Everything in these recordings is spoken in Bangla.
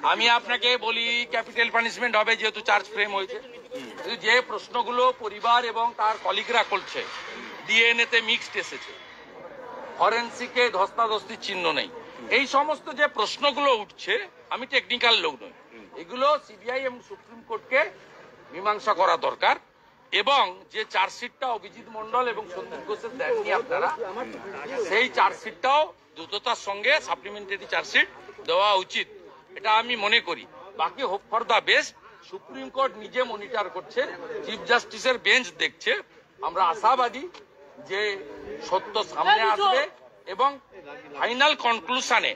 আমি আপনাকে বলি ক্যাপিটাল পানিশমেন্ট হবে যেহেতু চার্জ ফ্রেম হয়েছে। যে প্রশ্নগুলো পরিবার এবং তার কলিগরা করছে, ডিএনএ তে মিক্সড এসেছে, ফরেন্সিকে ধস্তাধস্তির চিহ্ন নেই, এই সমস্ত যে প্রশ্নগুলো উঠছে, আমি টেকনিক্যাল লোক নই, এগুলো সিবিআই এবং সুপ্রিম কোর্টকে মীমাংসা করা দরকার। এবং যে চার্জশিটটা অভিজিৎ মন্ডল এবং সন্দীপ ঘোষের দেননি আপনারা, সেই চার্জশিটটাও দ্রুততার সঙ্গে সাপ্লিমেন্টারি চার্জশিট দেওয়া উচিত, এটা আমি মনে করি। বাকি hope for the best, supreme court নিজে মনিটর করছে, চিফ জাস্টিসের বেঞ্চ দেখছে। আমরা আশাবাদী যে সত্য সামনে আসবে এবং ফাইনাল কনক্লুশনে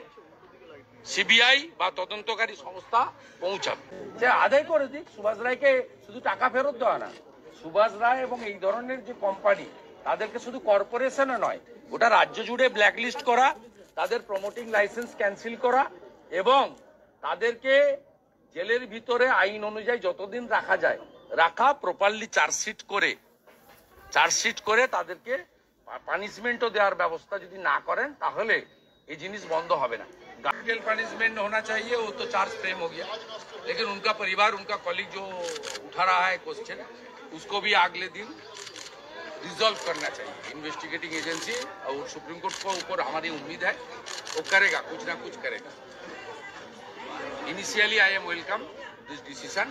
সিবিআই বা তদন্তকারী সংস্থা পৌঁছাবে। যে আদায় করে দিক, সুভাষ রায়কে শুধু টাকা ফেরত দেওয়া না, সুভাষ রায় এবং এই ধরনের যে কোম্পানি, তাদেরকে শুধু কর্পোরেশনে নয়, ওটা রাজ্য জুড়ে ব্ল্যাকলিস্ট করা, তাদের প্রমোটিং লাইসেন্স ক্যান্সেল করা এবং তাদেরকে জেলের ভিতরে আইন অনুযায়ী যতদিন রাখা যায় রাখা, প্রপারলি চার্জশিট করে তাদেরকে পানিশমেন্টও দেওয়ার ব্যবস্থা যদি না করেন, তাহলে ये जिनिस बंद হবে না। कैपिटल पनिशमेंट होना चाहिए, वो तो चार्ज फ्रेम हो गया, लेकिन उनका परिवार, उनका कॉलीग जो उठा रहा है क्वेश्चन, उसको भी अगले दिन रिजॉल्व करना चाहिए। इन्वेस्टिगेटिंग एजेंसी और सुप्रीम कोर्ट को ऊपर हमारी उम्मीद है, वो करेगा, कुछ ना कुछ करेगा। Initially I am welcome this decision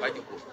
by the court.